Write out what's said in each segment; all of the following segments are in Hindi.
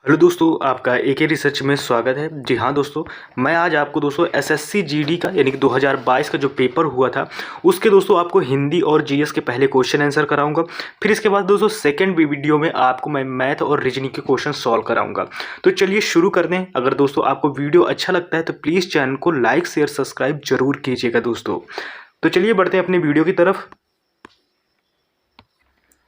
हेलो दोस्तों, आपका एके रिसर्च में स्वागत है। जी हाँ दोस्तों, मैं आज आपको दोस्तों एसएससी जीडी का यानी कि 2022 का जो पेपर हुआ था उसके दोस्तों आपको हिंदी और जीएस के पहले क्वेश्चन आंसर कराऊंगा। फिर इसके बाद दोस्तों सेकंड वीडियो में आपको मैं मैथ और रीजनिंग के क्वेश्चन सॉल्व कराऊंगा। तो चलिए शुरू कर दें। अगर दोस्तों आपको वीडियो अच्छा लगता है तो प्लीज़ चैनल को लाइक शेयर सब्सक्राइब जरूर कीजिएगा दोस्तों। तो चलिए बढ़ते हैं अपने वीडियो की तरफ।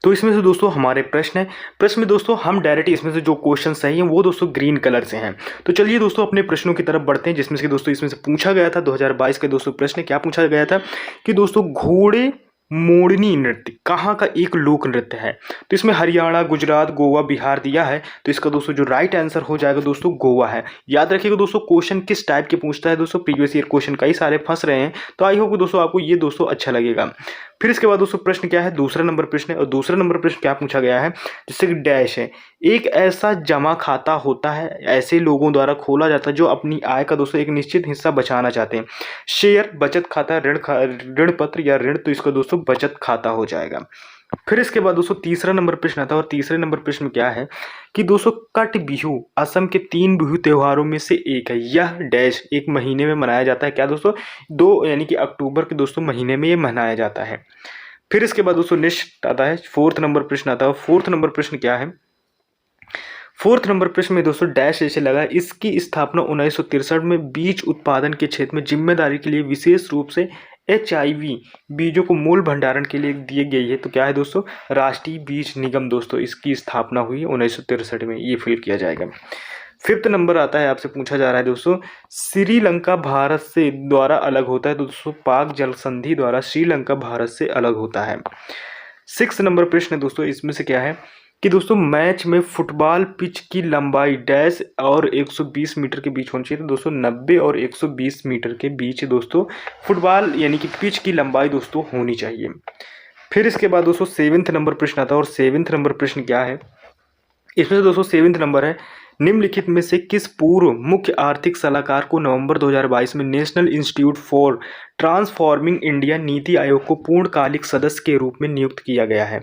तो इसमें से दोस्तों हमारे प्रश्न है। प्रश्न में दोस्तों हम डायरेक्ट इसमें से जो क्वेश्चन सही हैं वो दोस्तों ग्रीन कलर से हैं। तो चलिए दोस्तों अपने प्रश्नों की तरफ बढ़ते हैं, जिसमें से दोस्तों इसमें से पूछा गया था 2022 के दोस्तों प्रश्न क्या पूछा गया था कि दोस्तों घोड़े मोरनी नृत्य कहाँ का एक लोक नृत्य है। तो इसमें हरियाणा, गुजरात, गोवा, बिहार दिया है। तो इसका दोस्तों जो राइट आंसर हो जाएगा दोस्तों गोवा है। याद रखिएगा दोस्तों क्वेश्चन किस टाइप के पूछता है दोस्तों, प्रीवियस ईयर क्वेश्चन कई सारे फंस रहे हैं। तो आई होप दोस्तों आपको ये दोस्तों अच्छा लगेगा। फिर इसके बाद दोस्तों प्रश्न क्या है, दूसरा नंबर प्रश्न है। और दूसरा नंबर प्रश्न क्या पूछा गया है, जिससे कि डैश है, एक ऐसा जमा खाता होता है ऐसे लोगों द्वारा खोला जाता है जो अपनी आय का दोस्तों एक निश्चित हिस्सा बचाना चाहते हैं। शेयर, बचत खाता, ऋण पत्र या ऋण। तो इसका दोस्तों बचत खाता हो जाएगा। फिर इसके बाद दोस्तों तीसरा नंबर प्रश्न आता है। और तीसरे नंबर प्रश्न में क्या है कि दोस्तों कट बिहू असम के 3 बिहू त्योहारों में से एक है। यह डैश एक महीने में मनाया जाता है। क्या दोस्तों, 2 यानी कि अक्टूबर के दोस्तों महीने में ये मनाया जाता है। फिर इसके बाद दोस्तों नेक्स्ट आता है फोर्थ नंबर प्रश्न आता है। फोर्थ नंबर प्रश्न क्या है, फोर्थ नंबर प्रश्न में दोस्तों डैश ऐसे लगा, इसकी स्थापना 1963 में बीज उत्पादन के क्षेत्र में जिम्मेदारी के लिए विशेष रूप से HIV बीजों को मूल भंडारण के लिए दी गई है। तो क्या है दोस्तों, राष्ट्रीय बीज निगम दोस्तों इसकी स्थापना हुई है 1963 में। ये फिल किया जाएगा। फिफ्थ नंबर आता है, आपसे पूछा जा रहा है दोस्तों श्रीलंका भारत से द्वारा अलग होता है। तो दोस्तों पाक जल संधि द्वारा श्रीलंका भारत से अलग होता है। सिक्स नंबर प्रश्न है दोस्तों, इसमें से क्या है कि दोस्तों मैच में फुटबॉल पिच की लंबाई डैश और 120 मीटर के बीच होनी चाहिए। तो दोस्तों 90 और 120 मीटर के बीच दोस्तों फुटबॉल यानी कि पिच की लंबाई दोस्तों होनी चाहिए। फिर इसके बाद दोस्तों सेवेंथ नंबर प्रश्न आता है। और सेवेंथ नंबर प्रश्न क्या है, इसमें से दोस्तों सेवेंथ नंबर है, निम्नलिखित में से किस पूर्व मुख्य आर्थिक सलाहकार को नवंबर 2022 में national institute for transforming India NITI Aayog को पूर्णकालिक सदस्य के रूप में नियुक्त किया गया है।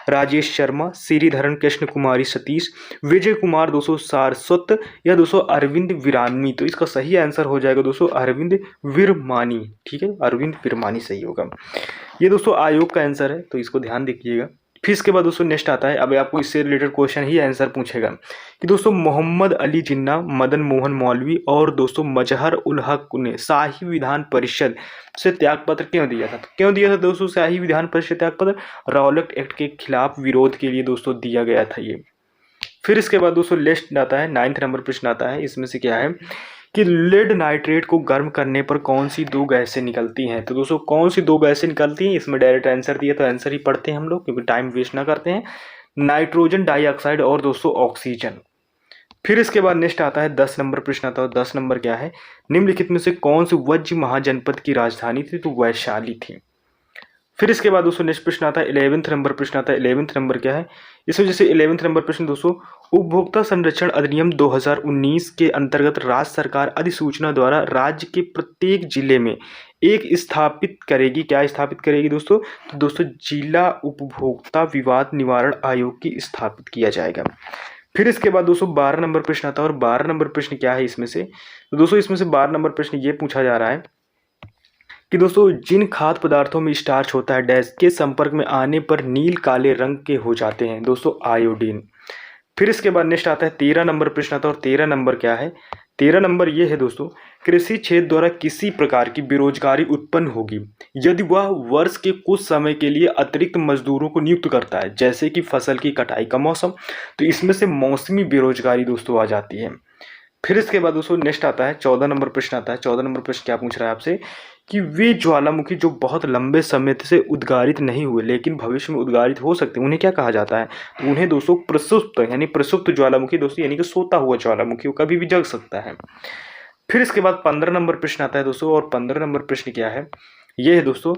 राजेश शर्मा, श्रीधरन कृष्ण कुमारी सतीश, विजय कुमार दोस्तों सारस्वत या दोस्तों अरविंद विरानी। तो इसका सही आंसर हो जाएगा दोस्तों अरविंद विरमानी। ठीक है, अरविंद विरमानी सही होगा। ये दोस्तों आयोग का आंसर है, तो इसको ध्यान रखिएगा। फिर इसके बाद दोस्तों नेक्स्ट आता है, अब आपको इससे रिलेटेड क्वेश्चन ही आंसर पूछेगा कि दोस्तों मोहम्मद अली जिन्ना, मदन मोहन मौलवी और दोस्तों मजहर उल हक ने शाही विधान परिषद से त्यागपत्र क्यों दिया था। तो क्यों दिया था दोस्तों शाही विधान परिषद त्यागपत्र, रॉलेट एक्ट के खिलाफ विरोध के लिए दोस्तों दिया गया था ये। फिर इसके बाद दोस्तों लिस्ट आता है, 9th नंबर प्रश्न आता है। इसमें से क्या है कि लेड नाइट्रेट को गर्म करने पर कौन सी 2 गैसें निकलती हैं। तो दोस्तों कौन सी 2 गैसें निकलती हैं, इसमें डायरेक्ट आंसर दिया तो आंसर ही पढ़ते हैं हम लोग क्योंकि टाइम वेस्ट ना करते हैं। नाइट्रोजन डाइऑक्साइड और दोस्तों ऑक्सीजन। फिर इसके बाद नेक्स्ट आता है 10 नंबर प्रश्न आता है। 10 नंबर क्या है, निम्नलिखित में से कौन सी वज्र महाजनपद की राजधानी थी। तो वैशाली थी। फिर इसके बाद दोस्तों नेक्स्ट प्रश्न आता है 11th नंबर प्रश्न आता है। 11th नंबर क्या है, इस वजह से 11th नंबर प्रश्न दोस्तों उपभोक्ता संरक्षण अधिनियम 2019 के अंतर्गत राज्य सरकार अधिसूचना द्वारा राज्य के प्रत्येक जिले में एक स्थापित करेगी। क्या स्थापित करेगी दोस्तों, तो दोस्तों जिला उपभोक्ता विवाद निवारण आयोग की स्थापित किया जाएगा। फिर इसके बाद दोस्तों 12 नंबर प्रश्न आता है। और 12 नंबर प्रश्न क्या है इसमें से, तो दोस्तों इसमें से 12 नंबर प्रश्न ये पूछा जा रहा है कि दोस्तों जिन खाद्य पदार्थों में स्टार्च होता है डैश के संपर्क में आने पर नील काले रंग के हो जाते हैं। दोस्तों आयोडीन। फिर इसके बाद नेक्स्ट आता है 13 नंबर प्रश्न आता है। और 13 नंबर क्या है, 13 नंबर ये है दोस्तों, कृषि क्षेत्र द्वारा किसी प्रकार की बेरोजगारी उत्पन्न होगी यदि वह वर्ष के कुछ समय के लिए अतिरिक्त मजदूरों को नियुक्त करता है, जैसे कि फसल की कटाई का मौसम। तो इसमें से मौसमी बेरोजगारी दोस्तों आ जाती है। फिर इसके बाद दोस्तों नेक्स्ट आता है 14 नंबर प्रश्न आता है। 14 नंबर प्रश्न क्या पूछ रहा है आपसे कि वे ज्वालामुखी जो बहुत लंबे समय से उद्गारित नहीं हुए लेकिन भविष्य में उद्गारित हो सकते हैं, उन्हें क्या कहा जाता है। तो उन्हें दोस्तों प्रसुप्त यानी प्रसुप्त ज्वालामुखी दोस्तों यानी कि सोता हुआ ज्वालामुखी, वो कभी भी जग सकता है। फिर इसके बाद 15 नंबर प्रश्न आता है दोस्तों। और 15 नंबर प्रश्न क्या है, ये है दोस्तों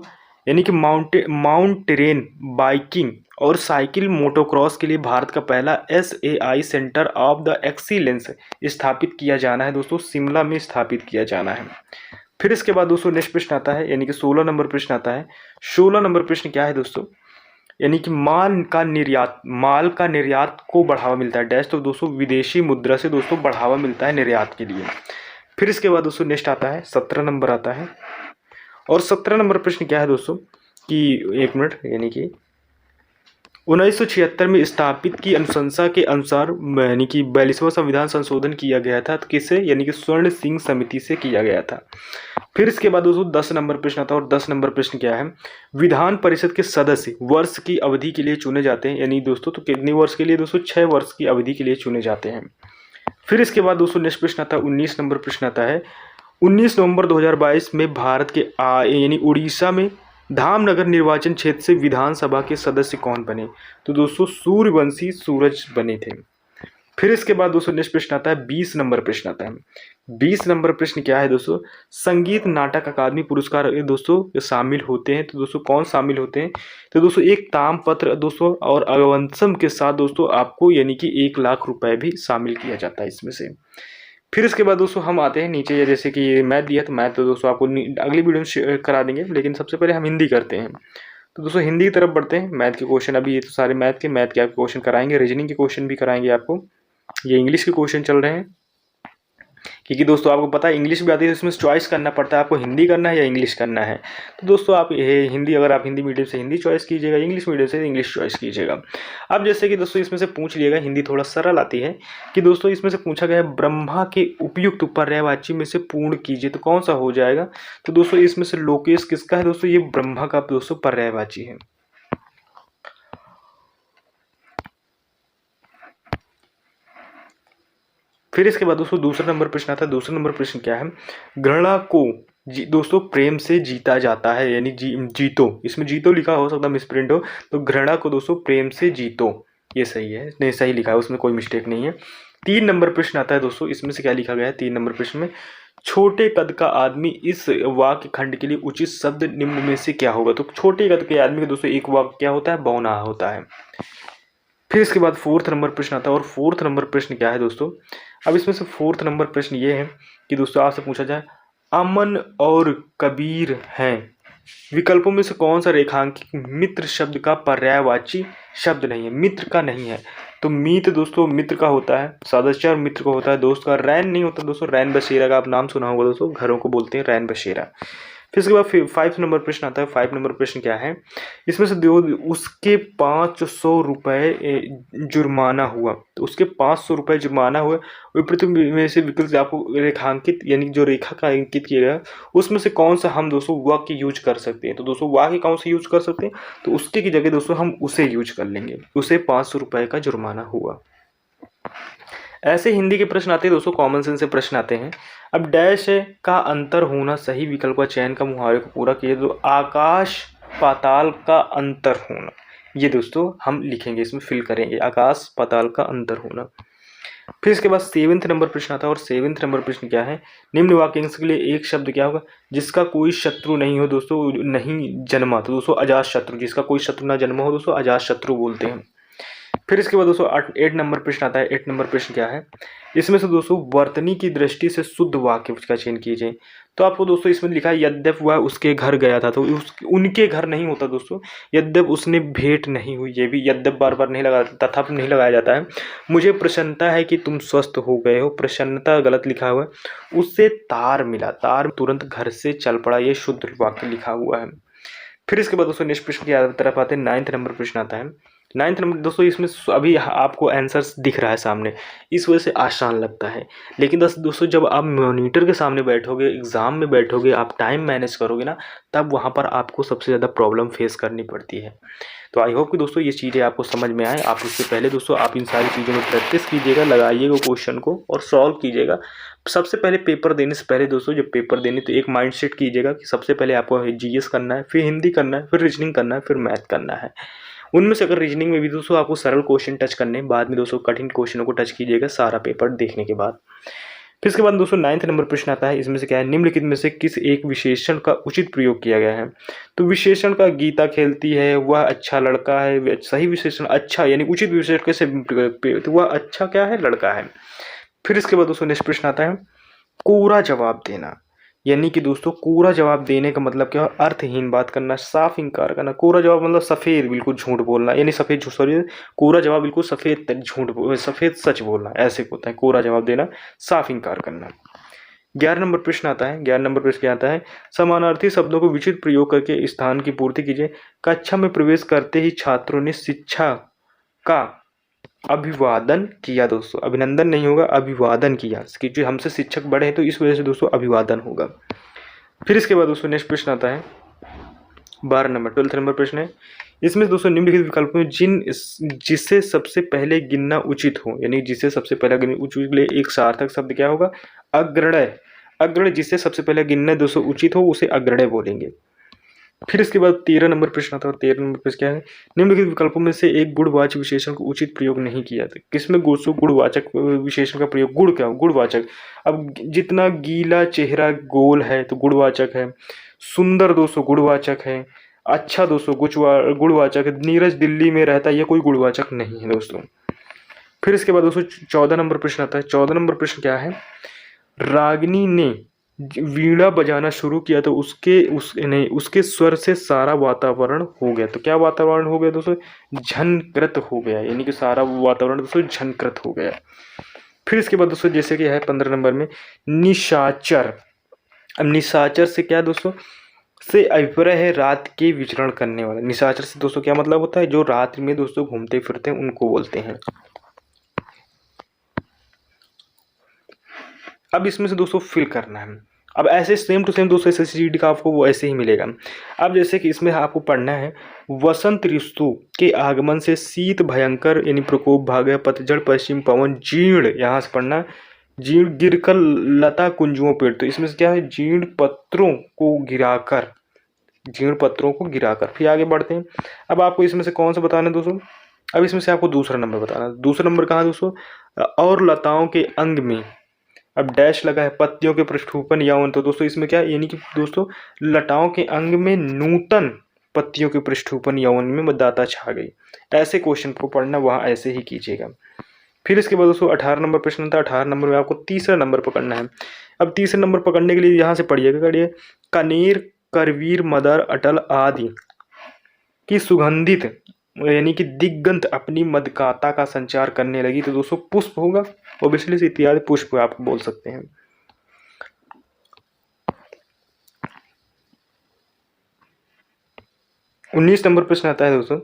यानी कि माउंटेन बाइकिंग और साइकिल मोटोक्रॉस के लिए भारत का पहला SAI centre of the excellence स्थापित किया जाना है दोस्तों, शिमला में स्थापित किया जाना है। फिर इसके बाद दोस्तों नेक्स्ट प्रश्न आता है यानी कि 16 नंबर प्रश्न आता है। 16 नंबर प्रश्न क्या है दोस्तों, यानी कि माल का निर्यात को बढ़ावा मिलता है डैश, तो दोस्तों विदेशी मुद्रा से दोस्तों बढ़ावा मिलता है निर्यात के लिए। फिर इसके बाद दोस्तों नेक्स्ट आता है 17 नंबर आता है, और 17 नंबर प्रश्न क्या है दोस्तों कि 1 मिनट, यानी कि 1976 में स्थापित की अनुशंसा के अनुसार यानी कि 42वां संविधान संशोधन किया गया था, तो किससे, यानी कि स्वर्ण सिंह समिति से किया गया था। फिर इसके बाद दोस्तों 10 नंबर प्रश्न आता है, और 10 नंबर प्रश्न क्या है, विधान परिषद के सदस्य वर्ष की अवधि के लिए चुने जाते हैं, यानी दोस्तों तो कितने वर्ष के लिए दोस्तों, 6 वर्ष की अवधि के लिए चुने जाते हैं। फिर इसके बाद दोस्तों नेक्स्ट प्रश्न आता है 19 नंबर प्रश्न आता है, 19 नवंबर 2022 में भारत के यानी उड़ीसा में धामनगर निर्वाचन क्षेत्र से विधानसभा के सदस्य कौन बने, तो दोस्तों सूर्यवंशी सूरज बने थे। फिर इसके बाद दोस्तों नेक्स्ट प्रश्न आता है 20 नंबर प्रश्न आता है, 20 नंबर प्रश्न क्या है दोस्तों, संगीत नाटक अकादमी पुरस्कार दोस्तों शामिल होते हैं, तो दोस्तों कौन शामिल होते हैं, तो दोस्तों एक ताम्रपत्र दोस्तों और अवंसम के साथ दोस्तों आपको यानी कि 1 लाख रुपए भी शामिल किया जाता है इसमें से। फिर इसके बाद दोस्तों हम आते हैं नीचे, जैसे कि मैथ दिया, तो मैथ तो दोस्तों आपको अगली वीडियो में करा देंगे, लेकिन सबसे पहले हम हिंदी करते हैं। तो दोस्तों हिंदी की तरफ बढ़ते हैं। मैथ के क्वेश्चन अभी ये तो सारे मैथ के आपको क्वेश्चन कराएंगे, रीजनिंग के क्वेश्चन भी कराएंगे आपको, ये इंग्लिश के क्वेश्चन चल रहे हैं, क्योंकि दोस्तों आपको पता है इंग्लिश भी आती है, तो इसमें चॉइस करना पड़ता है आपको हिंदी करना है या इंग्लिश करना है। तो दोस्तों आप ये हिंदी, अगर आप हिंदी मीडियम से हिंदी चॉइस कीजिएगा, इंग्लिश मीडियम से इंग्लिश चॉइस कीजिएगा। अब जैसे कि दोस्तों इसमें से पूछ लिएगा, हिंदी थोड़ा सरल आती है, कि दोस्तों इसमें से पूछा गया है ब्रह्मा के उपयुक्त पर्यायवाची में से पूर्ण कीजिए, तो कौन सा हो जाएगा, तो दोस्तों इसमें से लोकेश किसका है दोस्तों, ये ब्रह्मा का दोस्तों पर्यायवाची है। फिर इसके बाद दोस्तों दूसरा नंबर प्रश्न आता है, दूसरा नंबर प्रश्न क्या है, घृणा को दोस्तों प्रेम से जीता जाता है, यानी जीतो, इसमें जीतो लिखा हो सकता है मिसप्रिंट हो, तो घृणा को दोस्तों प्रेम से जीतो, ये सही है, नहीं सही लिखा है, उसमें कोई मिस्टेक नहीं है। 3 नंबर प्रश्न आता है दोस्तों, इसमें से क्या लिखा गया है 3 नंबर प्रश्न में, छोटे कद का आदमी इस वाक्य खंड के लिए उचित शब्द निम्न में से क्या होगा, तो छोटे कद के आदमी का दोस्तों एक वाक्य क्या होता है, बौना होता है। फिर इसके बाद 4th नंबर प्रश्न आता है, और 4th नंबर प्रश्न क्या है दोस्तों, अब इसमें से 4th नंबर प्रश्न ये है कि दोस्तों आपसे पूछा जाए, अमन और कबीर हैं, विकल्पों में से कौन सा रेखांकित मित्र शब्द का पर्यायवाची शब्द नहीं है, मित्र का नहीं है, तो मीत दोस्तों मित्र का होता है, सदस्य मित्र का होता है, दोस्त का रैन नहीं होता दोस्तों, रैन बसेरा का आप नाम सुना होगा दोस्तों, घरों को बोलते हैं रैन बसेरा। फिर इसके बाद 5 नंबर प्रश्न आता है, 5 नंबर प्रश्न क्या है, इसमें से उसके 500 रुपये जुर्माना हुआ, तो उसके 500 रुपये जुर्माना हुआ, विपरीत में से विकल्प आपको रेखांकित यानी जो रेखा का अंकित किया गया उसमें से कौन सा हम दोस्तों वाक्य यूज कर सकते हैं, तो दोस्तों वाक्य कौन सा यूज कर सकते हैं, तो उसके की जगह दोस्तों हम उसे यूज कर लेंगे, उसे 500 रुपये का जुर्माना हुआ। ऐसे हिंदी के प्रश्न आते हैं दोस्तों, कॉमन सेंस से प्रश्न आते हैं। अब डैश का अंतर होना सही विकल्प का चयन का मुहावरे को पूरा किए, तो आकाश पाताल का अंतर होना, ये दोस्तों हम लिखेंगे, इसमें फिल करेंगे, आकाश पाताल का अंतर होना। फिर इसके बाद 7th नंबर प्रश्न आता है, और 7th नंबर प्रश्न क्या है, निम्न वाक्यांश के लिए एक शब्द क्या होगा, जिसका कोई शत्रु नहीं हो दोस्तों, नहीं जन्मा, तो दोस्तों अजात शत्रु, जिसका कोई शत्रु ना जन्मा हो दोस्तों अजात शत्रु बोलते हैं। फिर इसके बाद दोस्तों 8 नंबर प्रश्न आता है, 8 नंबर प्रश्न क्या है, इसमें से दोस्तों वर्तनी की दृष्टि से शुद्ध वाक्य का चयन कीजिए, तो आपको दोस्तों इसमें लिखा है यद्यप वह उसके घर गया था, तो उनके घर नहीं होता दोस्तों, यद्यप उसने भेंट नहीं हुई, ये भी यद्यप बार बार नहीं लगा, तथा नहीं लगाया जाता है। मुझे प्रसन्नता है कि तुम स्वस्थ हो गए हो, प्रसन्नता गलत लिखा हुआ है। उससे तार मिला, तार तुरंत घर से चल पड़ा, ये शुद्ध वाक्य लिखा हुआ है। फिर इसके बाद दोस्तों नेक्स्ट प्रश्न की तरफ आते हैं, 9th नंबर प्रश्न आता है। 9th नंबर दोस्तों इसमें अभी आपको आंसर्स दिख रहा है सामने, इस वजह से आसान लगता है, लेकिन दोस्तों जब आप मॉनिटर के सामने बैठोगे, एग्जाम में बैठोगे, आप टाइम मैनेज करोगे ना, तब वहाँ पर आपको सबसे ज़्यादा प्रॉब्लम फेस करनी पड़ती है। तो आई होप कि दोस्तों ये चीज़ें आपको समझ में आए। आप उससे पहले दोस्तों आप इन सारी चीज़ों में प्रैक्टिस कीजिएगा, लगाइएगा क्वेश्चन को और सॉल्व कीजिएगा। सबसे पहले पेपर देने से पहले दोस्तों जब पेपर देने तो एक माइंड सेट कीजिएगा कि सबसे पहले आपको जीएस करना है, फिर हिंदी करना है, फिर रीजनिंग करना है, फिर मैथ करना है। उनमें से अगर रीजनिंग में भी दोस्तों आपको सरल क्वेश्चन टच करने, बाद में दोस्तों कठिन क्वेश्चनों को टच कीजिएगा सारा पेपर देखने के बाद। फिर इसके बाद दोस्तों 9th नंबर प्रश्न आता है, इसमें से क्या है, निम्नलिखित में से किस एक विशेषण का उचित प्रयोग किया गया है, तो विशेषण का गीता खेलती है, वह अच्छा लड़का है, सही विशेषण अच्छा, यानी उचित विशेषण कैसे, तो वह अच्छा क्या है, लड़का है। फिर इसके बाद दोस्तों नेक्स्ट प्रश्न आता है, कोरा जवाब देना, यानी कि दोस्तों कोरा जवाब देने का मतलब क्या है, अर्थहीन बात करना, साफ इनकार करना। कोरा जवाब मतलब सफ़ेद बिल्कुल झूठ बोलना, यानी सफ़ेद झूठ, सॉरी, कोरा जवाब बिल्कुल सफ़ेद सफ़ेद सच बोलना, ऐसे होता है कोरा जवाब देना, साफ इनकार करना। 11 नंबर प्रश्न आता है। 11 नंबर प्रश्न क्या आता है, समानार्थी शब्दों को विचित्र प्रयोग करके स्थान की पूर्ति कीजिए। कक्षा में प्रवेश करते ही छात्रों ने शिक्षा का अभिवादन किया। दोस्तों अभिनंदन नहीं होगा, अभिवादन किया, क्योंकि हमसे शिक्षक बड़े हैं तो इस वजह से दोस्तों अभिवादन होगा। फिर इसके बाद दोस्तों नेक्स्ट प्रश्न आता है 12 नंबर, 12 नंबर प्रश्न है। इसमें दोस्तों निम्नलिखित विकल्पों में जिसे सबसे पहले गिनना उचित हो, यानी जिसे सबसे पहले गिनना उचित के लिए एक सार्थक शब्द क्या होगा, अग्रणय। अग्रणय जिससे सबसे पहले गिनना दोस्तों उचित हो उसे अग्रणय बोलेंगे। फिर इसके बाद 13 नंबर प्रश्न आता है। 13 नंबर प्रश्न क्या है, निम्नलिखित विकल्पों में से एक गुणवाचक विशेषण को उचित प्रयोग नहीं किया था। किसमें गुणवाचक विशेषण का प्रयोग, गुण क्या, गुणवाचक। अब जितना गीला चेहरा गोल है तो गुणवाचक है, सुंदर दोस्तों गुणवाचक है, अच्छा दोस्तों गुणवाचक है, नीरज दिल्ली में रहता है, ये कोई गुणवाचक नहीं है दोस्तों। फिर इसके बाद दोस्तों 14 नंबर प्रश्न आता है। 14 नंबर प्रश्न क्या है, रागिनी ने वीणा बजाना शुरू किया तो उसके स्वर से सारा वातावरण हो गया। तो क्या वातावरण हो गया दोस्तों, झनकृत हो गया, यानी कि सारा वातावरण दोस्तों झनकृत हो गया। फिर इसके बाद दोस्तों जैसे कि है 15 नंबर में निशाचर। अब निशाचर से क्या दोस्तों, से अभिप्राय है रात के विचरण करने वाला। निशाचर से दोस्तों क्या मतलब होता है, जो रात में दोस्तों घूमते फिरते हैं उनको बोलते हैं। अब इसमें से दोस्तों फिल करना है। अब ऐसे सेम टू सेम दोस्तों SSCGD का आपको वो ऐसे ही मिलेगा। अब जैसे कि इसमें आपको पढ़ना है, वसंत ऋतु के आगमन से शीत भयंकर यानी प्रकोप भाग गया, पतझड़ पश्चिम पवन जीर्ण, यहाँ से पढ़ना, जीर्ण गिरकर लता कुंजुओं पेड़। तो इसमें से क्या है, जीर्ण पत्रों को गिराकर, जीर्ण पत्रों को गिराकर। फिर आगे बढ़ते हैं। अब आपको इसमें से कौन सा बताना है दोस्तों, अब इसमें से आपको दूसरा नंबर बताना है। दूसरा नंबर कहाँ दोस्तों, और लताओं के अंग में, अब डैश लगा है, पत्तियों के पृष्ठोपन यौवन। तो दोस्तों इसमें क्या है, यानी कि दोस्तों लताओं के अंग में नूतन पत्तियों के पृष्ठोपन यौवन में मतदाता छा गई। ऐसे क्वेश्चन को पढ़ना वहाँ ऐसे ही कीजिएगा। फिर इसके बाद दोस्तों 18 नंबर प्रश्न था। 18 नंबर में आपको तीसरा नंबर पकड़ना है। अब तीसरा नंबर पकड़ने के लिए यहाँ से पढ़िएगा, कनेर करवीर मदर अटल आदि की सुगंधित यानी कि दिग्गंत अपनी मदकाता का संचार करने लगी। तो दोस्तों पुष्प होगा, ओबियसली से इत्यादि पुष्प आप बोल सकते हैं। उन्नीस नंबर प्रश्न आता है दोस्तों।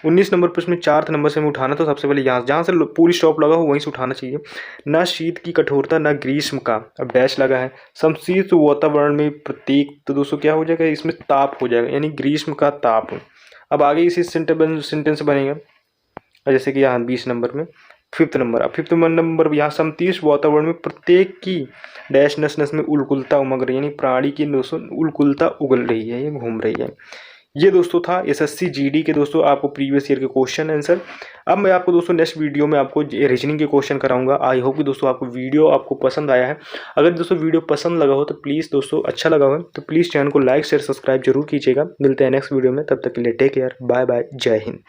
19 नंबर प्रश्न में 4 नंबर से हमें उठाना, तो सबसे पहले यहाँ जहाँ से पूरी स्टॉप लगा हो वहीं से उठाना चाहिए। न शीत की कठोरता न ग्रीष्म का, अब डैश लगा है, समशीतोष्ण वातावरण में प्रत्येक। तो दोस्तों क्या हो जाएगा, इसमें ताप हो जाएगा, यानी ग्रीष्म का ताप। अब आगे इसी सेंटेंस बनेगा, जैसे कि यहाँ 20 नंबर में 5th नंबर। अब 5th नंबर यहाँ समशीतोष्ण वातावरण में प्रत्येक की डैश नस नस में उल्कुलता उमग रही है, यानी प्राणी की दोस्तों उल्कुलता उगल रही है, ये घूम रही है। ये दोस्तों था SSCGD के दोस्तों आपको प्रीवियस ईयर के क्वेश्चन आंसर। अब मैं आपको दोस्तों नेक्स्ट वीडियो में आपको रीजनिंग के क्वेश्चन कराऊंगा। आई होप कि दोस्तों आपको वीडियो आपको पसंद आया है। अगर दोस्तों वीडियो पसंद लगा हो तो प्लीज़ दोस्तों, अच्छा लगा हो तो प्लीज़ चैनल को लाइक शेयर सब्सक्राइब जरूर कीजिएगा। मिलते हैं नेक्स्ट वीडियो में, तब तक के लिए टेक केयर, बाय बाय, जय हिंद।